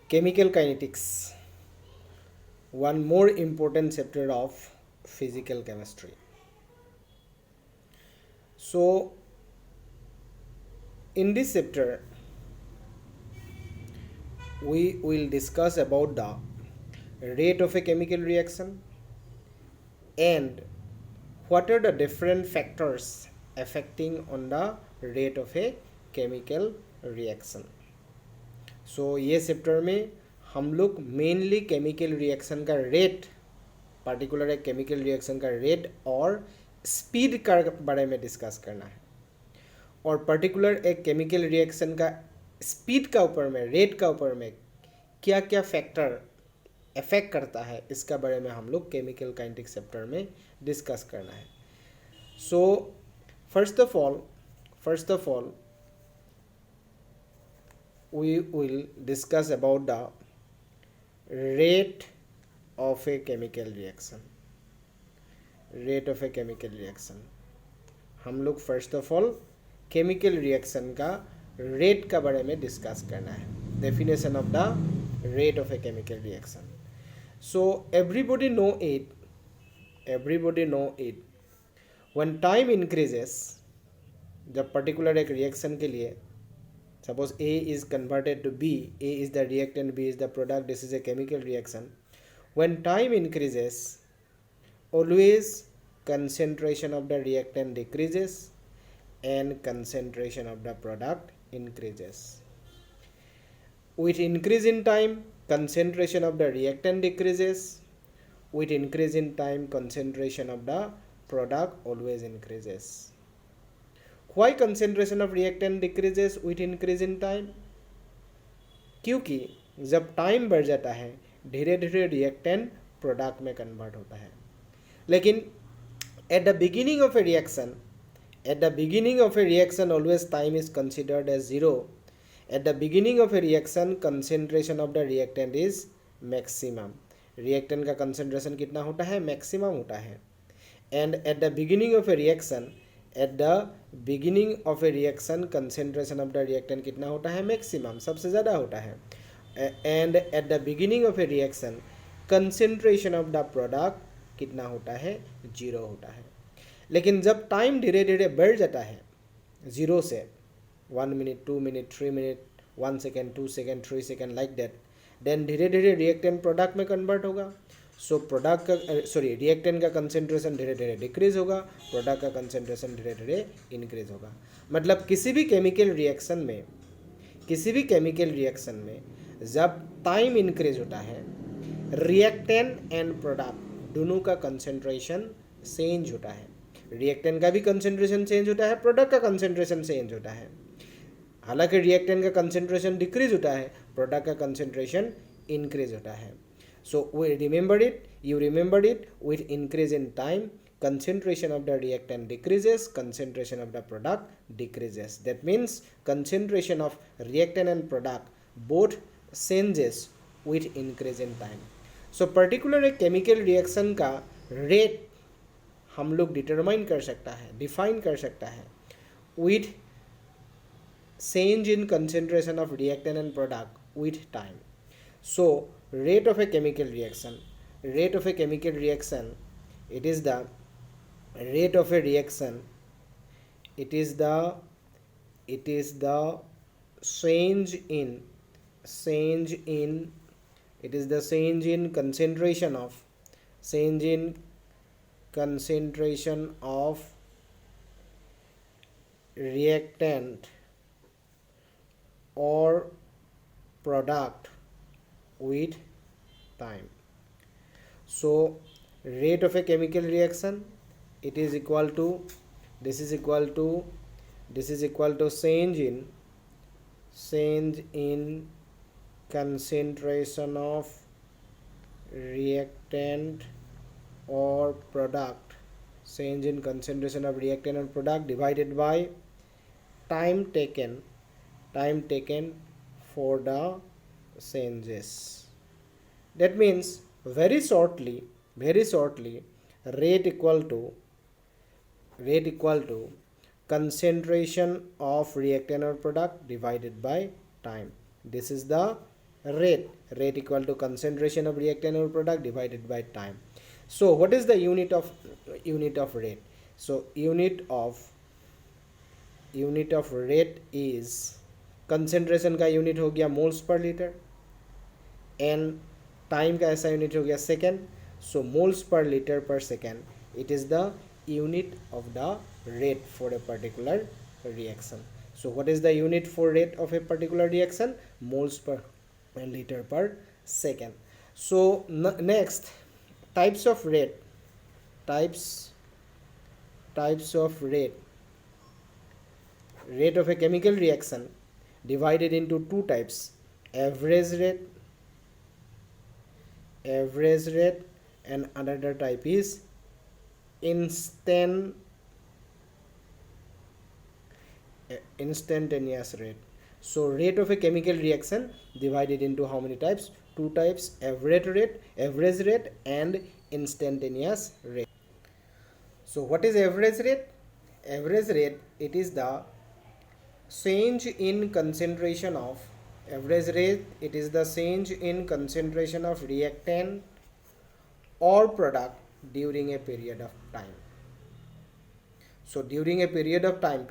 Chemical kinetics, one more important chapter of physical chemistry. So, in this chapter, we will discuss about the rate of a chemical reaction and what are the different factors affecting on the rate of a chemical reaction. सो ये chapter में हम लोग mainly chemical reaction का rate, particular एक chemical reaction का rate और speed का बारे में डिस्कस करना है, और पर्टिकुलर एक केमिकल रिएक्शन का स्पीड का ऊपर में, रेट का ऊपर में क्या क्या फैक्टर इफेक्ट करता है, इसका बारे में हम लोग केमिकल काइनेटिक्स चैप्टर में डिस्कस करना है. So first of all we will discuss about the rate of a chemical reaction. Rate of a chemical reaction. हम लोग first of all chemical reaction का रेट का बारे में डिस्कस करना है. Definition of the rate of a chemical reaction. So everybody know it when time increases, जब particular एक रिएक्शन के लिए suppose A is converted to B, A is the reactant, B is the product, this is a chemical reaction. When time increases, always concentration of the reactant decreases and concentration of the product increases. With increase in time, concentration of the reactant decreases. With increase in time, concentration of the product always increases. Why concentration of reactant decreases with increase in time? क्योंकि जब time बढ़ जाता है धीरे धीरे reactant product में convert होता है. लेकिन at the beginning of a reaction always time is considered as zero. At the beginning of a reaction concentration of the reactant is maximum. Reactant का कंसेंट्रेशन कितना होता है? मैक्सिमम होता है. And at the beginning of a reaction concentration of the reactant कितना होता है? Maximum, सबसे ज़्यादा होता है. And at the beginning of a reaction concentration of the product कितना होता है? जीरो होता है. लेकिन जब टाइम धीरे धीरे बढ़ जाता है जीरो से 1 minute, 2 minute, 3 minute, 1 second, 2 second, 3 second, like that, then धीरे धीरे रिएक्टेंट प्रोडक्ट में कन्वर्ट होगा. सो रिएक्टेंट का कंसेंट्रेशन धीरे धीरे डिक्रीज होगा, प्रोडक्ट का कंसेंट्रेशन धीरे धीरे इंक्रीज होगा. मतलब किसी भी केमिकल रिएक्शन में जब टाइम इंक्रीज होता है, रिएक्टेंट एंड प्रोडक्ट दोनों का कंसेंट्रेशन चेंज होता है. रिएक्टेंट का भी कंसेंट्रेशन चेंज होता है, प्रोडक्ट का कंसेंट्रेशन चेंज होता है. हालांकि रिएक्टेंट का कंसेंट्रेशन डिक्रीज होता है, प्रोडक्ट का कंसेंट्रेशन इंक्रीज होता है. So you remembered it, with increase in time, concentration of the reactant decreases, concentration of the product decreases. That means concentration of reactant and product both changes with increase in time. So particular एक chemical reaction का rate हम लोग determine कर सकता है, define कर सकता है with change in concentration of reactant and product with time. So rate of a chemical reaction, it is the rate of a reaction, it is the change in concentration of reactant or product with time. So rate of a chemical reaction, it is equal to this is equal to change in concentration of reactant or product, change in concentration of reactant or product divided by time taken for the changes. That means very shortly rate equal to concentration of reactant or product divided by time. This is the rate equal to concentration of reactant or product divided by time. So what is the unit of rate? So unit of rate is concentration का unit हो गया moles per litre, and time का ऐसा unit हो गया second. सो moles per litre पर second, it is the unit of the rate for a particular reaction. So what is the unit for rate of a particular reaction? Moles per liter per second. So next, types of rate. Types of rate of a chemical reaction divided into two types: average rate and another type is instantaneous rate. So rate of a chemical reaction divided into how many types? Two types: average rate and instantaneous rate. So what is average rate? Average rate, it is the change in concentration of reactant or product during a period of time. So during a period of time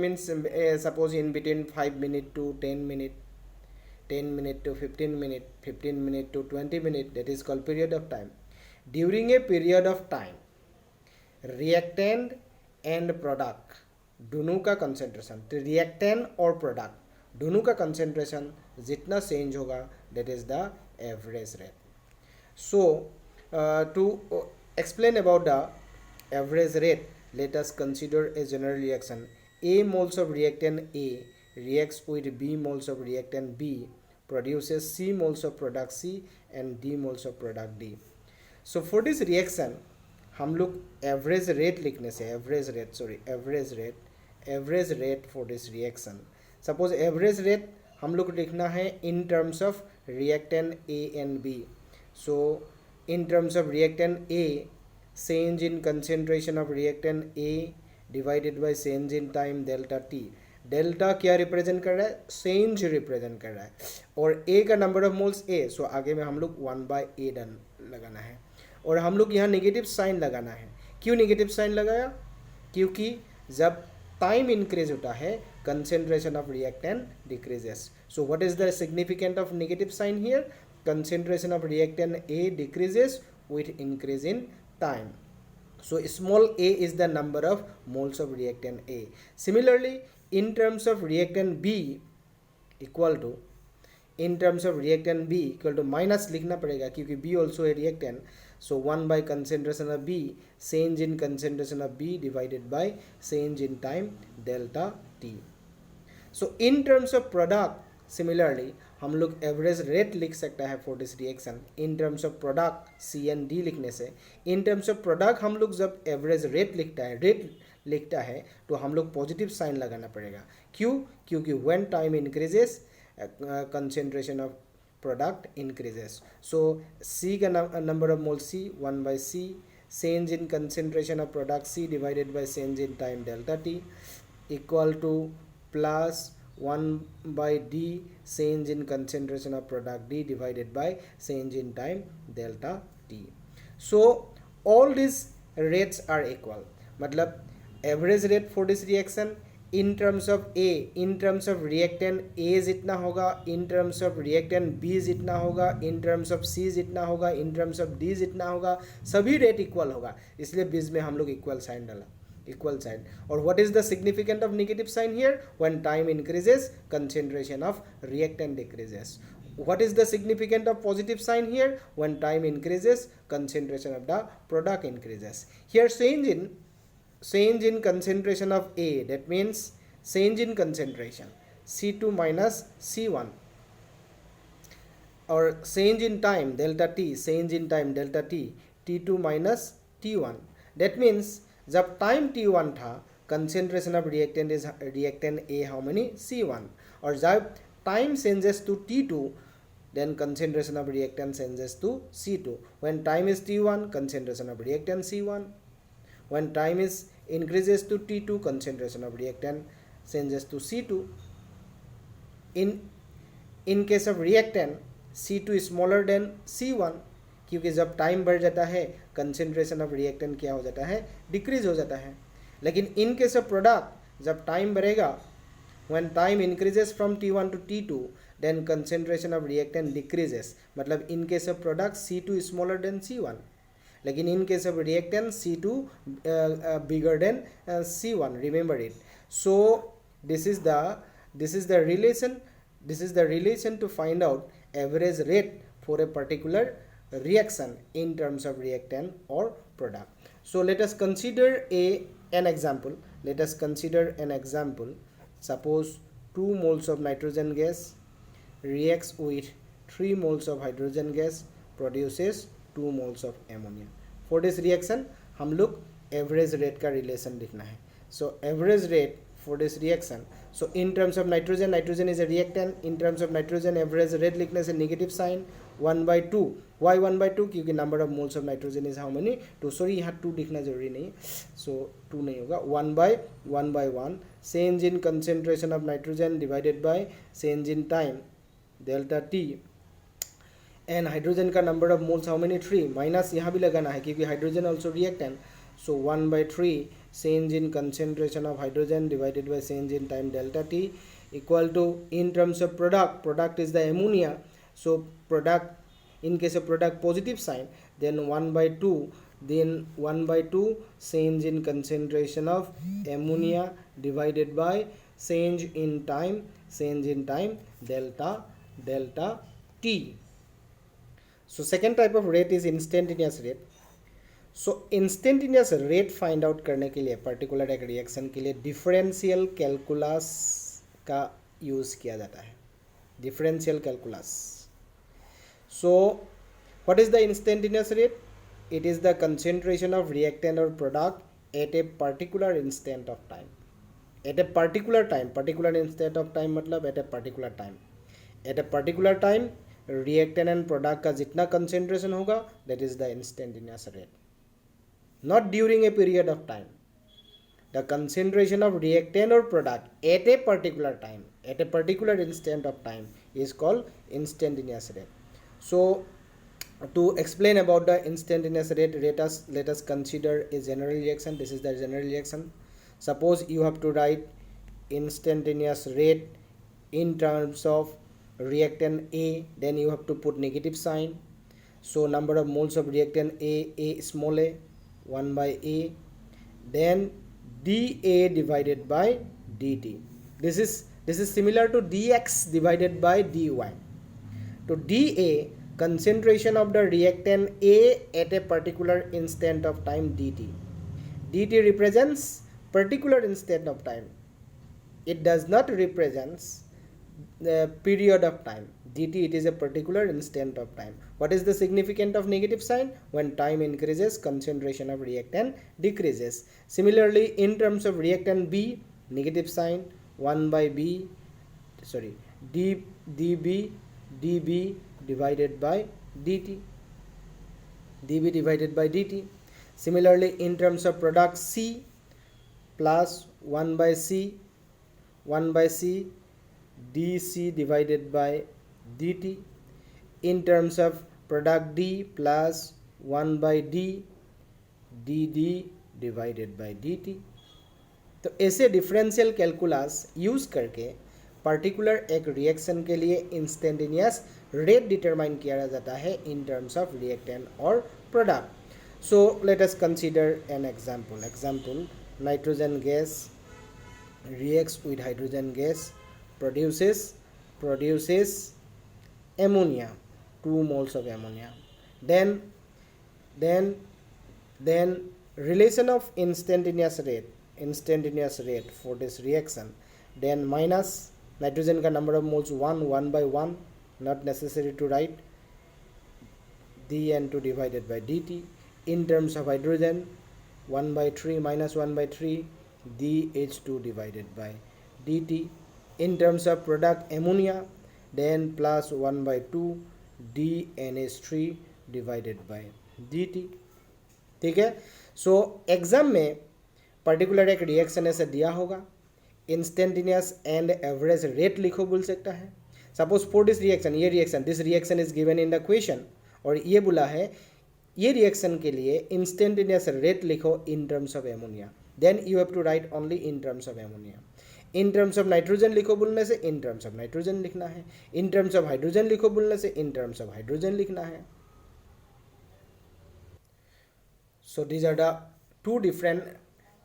means suppose in between 5 minutes to 10 minutes, 10 minutes to 15 minutes, 15 minutes to 20 minutes, that is called period of time. During a period of time, reactant and product दोनों का concentration, reactant और product दोनों का concentration जितना change होगा, that is the average rate. So to explain about the average rate, let us consider a general reaction. A moles of reactant A reacts with B moles of reactant B, produces C moles of product C and D moles of product D. So for this reaction हम लोग average rate लिखने से average rate for this reaction, suppose average rate हम लोग लिखना है in terms of reactant A and B. So in terms of reactant A, change in concentration of reactant A divided by change in time delta T. Delta क्या represent कर रहा है? Change represent कर रहा है. और ए का नंबर ऑफ मोल्स ए, सो आगे में हम लोग 1/a डन लगाना है. और हम लोग यहाँ नेगेटिव साइन लगाना है. क्यों नेगेटिव साइन लगाया? क्योंकि जब टाइम इंक्रीज होता है concentration of reactant decreases. So what is the significant of negative sign here? Concentration of reactant A decreases with increase in time. So small a is the number of moles of reactant A. Similarly, in terms of reactant B equal to minus लिखना पड़ेगा क्योंकि B also a reactant. So 1 by concentration of B, change in concentration of B divided by change in time delta T. So in terms of product, similarly हम लोग average rate लिख सकता है for this reaction in terms of product C and D लिखने से. इन terms of product हम लोग जब एवरेज रेट लिखता है तो हम लोग पॉजिटिव साइन लगाना पड़ेगा. क्यों? क्योंकि when time increases concentration of product increases. So C का number of mole C 1/C, change in concentration of product C divided by change in time delta T equal to plus 1/D change in concentration of product D divided by change in time delta T. So all these rates are equal. मतलब average rate for this reaction in terms of A, in terms of reactant A जितना होगा, in terms of reactant B जितना होगा, in terms of सी जितना होगा, in terms of D जितना होगा, सभी रेट इक्वल होगा. इसलिए बीच में हम लोग इक्वल साइन डाला, इक्वल साइन. और what is the significant of negative sign here? When time increases concentration of reactant decreases. What is the significance of positive sign here? When time increases, concentration of the product increases. Here change in concentration of A, that means change in concentration C2 minus C1, or change in time delta T, change in time delta T T2 minus T1. that means जब time T1 था concentration of reactant is reactant A how many? C1. और जब time changes to T2 then concentration of reactant changes to C2. when time is T1 concentration of reactant C1. when time is increases to T2 concentration of reactant changes to C2. In case of reactant C2 smaller than C1, क्योंकि जब time बढ़ जाता है concentration of reactant क्या हो जाता है, decrease हो जाता है. लेकिन इन केस ऑफ प्रोडक्ट जब टाइम बढ़ेगा, when time increases from T1 to T2 then concentration of reactant decreases. मतलब in case of product C2 smaller than C1, लेकिन in case of reactant C2 bigger than C1. Remember it. So this is the relation to find out average rate for a particular reaction in terms of reactant or product. So let us consider an example. Suppose 2 moles of nitrogen gas reacts with 3 moles of hydrogen gas produces 2 moles of ammonia. For this reaction हम लोग average rate का relation लिखना है. So average rate for this reaction, so in terms of nitrogen is a reactant. In terms of nitrogen average rate लिखने से negative sign 1/2. Why 1/2? क्योंकि number of moles of nitrogen is how many? 2. Sorry, यहाँ 2 लिखना जरूरी नहीं, so 2 नहीं होगा. 1/1 change in concentration of nitrogen divided by change in time delta T, and hydrogen का number of moles how many? 3. Minus यहाँ भी लगाना है क्योंकि hydrogen also reactant. So 1/3 change in concentration of hydrogen divided by change in time delta T equal to, in terms of product is the ammonia. So product, in case of product positive sign, then 1/2 change in concentration of ammonia divided by change in time delta T. So second type of rate is instantaneous rate. So instantaneous rate find out करने के लिए particular एक reaction के लिए differential calculus का use किया जाता है. Differential calculus. So what is the instantaneous rate? It is the concentration of reactant or product at a particular instant of time. At a particular time, particular instant of time मतलब at a particular time. At a particular time reactant and product का जितना concentration होगा, that is the instantaneous rate. Not during a period of time. The concentration of reactant or product at a particular time, at a particular instant of time is called instantaneous rate. So to explain about the instantaneous rate, let us consider a general reaction. This is the general reaction. Suppose you have to write instantaneous rate in terms of reactant A, then you have to put negative sign. So number of moles of reactant A small a, 1/A, then dA divided by dt. This is similar to dx divided by dy. To dA, concentration of the reactant A at a particular instant of time dt. dt represents particular instant of time. It does not represents the period of time. dt, it is a particular instant of time. What is the significance of negative sign? When time increases, concentration of reactant decreases. Similarly, in terms of reactant B, negative sign 1/B, dB divided by dt. dB divided by dt. Similarly, in terms of product C, plus 1/C dC divided by dt. In terms of product D, plus 1/D dd divided by dt. तो ऐसे differential calculus use करके particular एक reaction के लिए instantaneous rate determine किया जाता है in terms of reactant और product. So let us consider an example. Nitrogen gas reacts with hydrogen gas, produces ammonia, 2 moles of ammonia. Then relation of instantaneous rate for this reaction, then minus nitrogen का number of moles 1/1, not necessary to write, dN2 divided by dt. In terms of hydrogen 1/3 minus 1/3 dH2 divided by dt. In terms of product ammonia, then plus 1/2 dNH3 divided by dt. ठीक है. So exam में particular एक reaction ऐसे दिया होगा, instantaneous and average rate लिखो बोल सकता है. सपोज फॉर दिस रिएक्शन, ये reaction, this reaction is given in the question, और ये बोला है ये रिएक्शन के लिए इंस्टेंटेनियस रेट लिखो in terms of ammonia, then you have to write only in terms of ammonia. In terms of nitrogen लिखो बोलने से इन टर्म्स ऑफ नाइट्रोजन लिखना है, इन टर्म्स ऑफ हाइड्रोजन लिखो बोलने से इन टर्म्स ऑफ हाइड्रोजन लिखना है। So these are the two different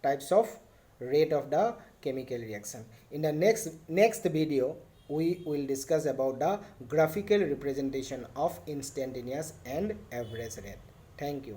types of rate of the chemical reaction. In the next video we will discuss about the graphical representation of instantaneous and average rate. Thank you.